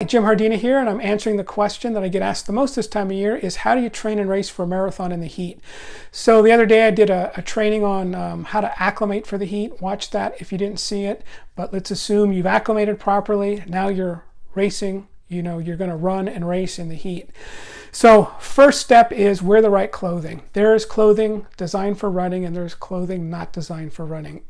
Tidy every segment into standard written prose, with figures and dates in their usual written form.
Jim Hardina here, and I'm answering the question that I get asked the most this time of year is how do you train and race for a marathon in the heat? So the other day I did a training on how to acclimate for the heat. Watch that if you didn't see it, but let's assume you've acclimated properly. Now you're racing, you're going to run and race in the heat. So first step is wear the right clothing. There is clothing designed for running and there's clothing not designed for running.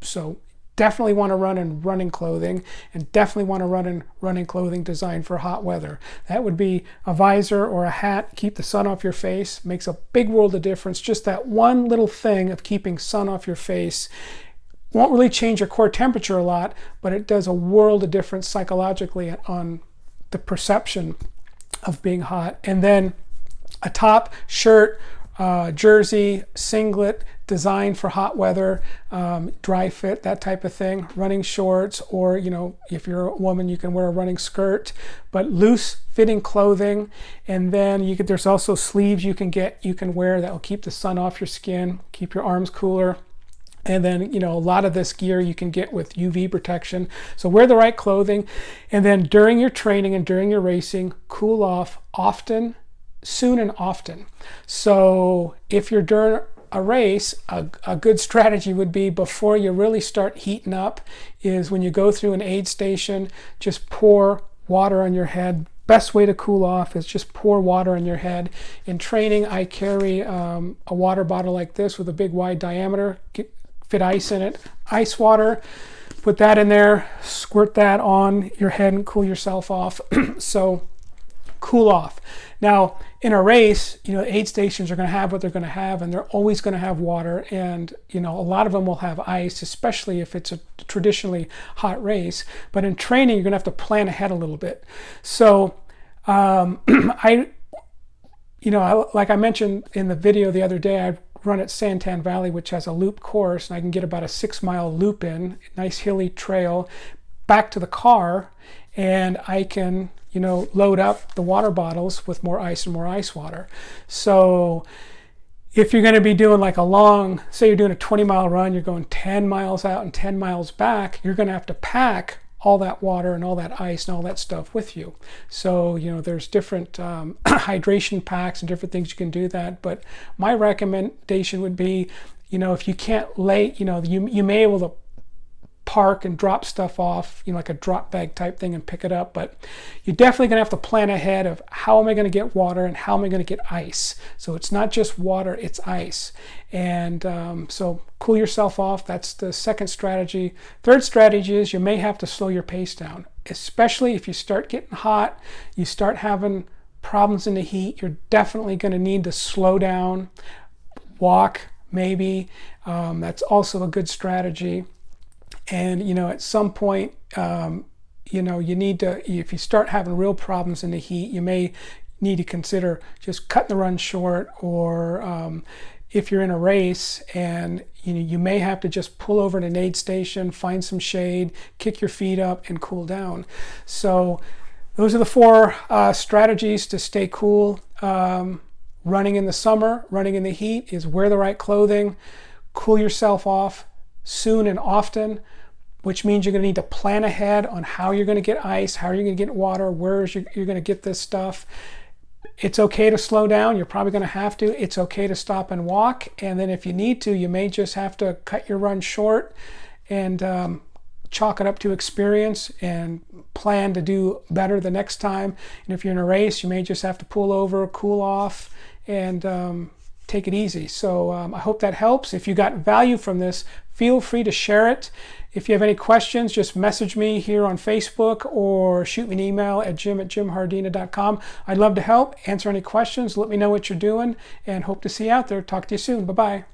So definitely want to run in running clothing, and definitely want to run in running clothing designed for hot weather. That would be a visor or a hat. Keep the sun off your face. Makes a big world of difference. Just that one little thing of keeping sun off your face won't really change your core temperature a lot, but it does a world of difference psychologically on the perception of being hot. And then a top, shirt, jersey, singlet designed for hot weather, dry fit, that type of thing. Running shorts, or if you're a woman, you can wear a running skirt, but loose fitting clothing. And then there's also sleeves you can wear that will keep the sun off your skin, keep your arms cooler. And then, a lot of this gear you can get with UV protection. So wear the right clothing. And then during your training and during your racing, cool off often, soon and often. So if you're during a race, a good strategy would be before you really start heating up is when you go through an aid station, just pour water on your head. Best way to cool off is just pour water on your head. In training, I carry a water bottle like this with a big wide diameter, fit ice in it, ice water. Put that in there, squirt that on your head and cool yourself off. So cool off. Now in a race, aid stations are going to have what they're going to have, and they're always going to have water, and a lot of them will have ice, especially if it's a traditionally hot race. But in training, you're going to have to plan ahead a little bit. So like I mentioned in the video the other day, I run at Santan Valley, which has a loop course, and I can get about a 6-mile loop in, nice hilly trail, back to the car, and I can load up the water bottles with more ice and more ice water. So if you're going to be doing like a long, say you're doing a 20-mile run, you're going 10 miles out and 10 miles back, you're going to have to pack all that water and all that ice and all that stuff with you. So there's different hydration packs and different things you can do that. But my recommendation would be, if you can't lay, you may be able to park and drop stuff off, like a drop bag type thing, and pick it up. But you're definitely going to have to plan ahead of how am I going to get water and how am I going to get ice. So it's not just water, it's ice. And so cool yourself off. That's the second strategy. Third strategy is you may have to slow your pace down, especially if you start getting hot, you start having problems in the heat. You're definitely going to need to slow down, walk maybe. That's also a good strategy. And at some point, you need to, if you start having real problems in the heat, you may need to consider just cutting the run short, or if you're in a race and you may have to just pull over at an aid station, find some shade, kick your feet up and cool down. So those are the 4 strategies to stay cool. Running in the summer, running in the heat, is wear the right clothing, cool yourself off soon and often, which means you're going to need to plan ahead on how you're going to get ice, how you're going to get water, you're going to get this stuff. It's okay to slow down. You're probably going to have to. It's okay to stop and walk. And then if you need to, you may just have to cut your run short and chalk it up to experience and plan to do better the next time. And if you're in a race, you may just have to pull over, cool off, and take it easy. So I hope that helps. If you got value from this, feel free to share it. If you have any questions, just message me here on Facebook or shoot me an email at jim@jimhardina.com. I'd love to help, answer any questions, let me know what you're doing, and hope to see you out there. Talk to you soon. Bye-bye.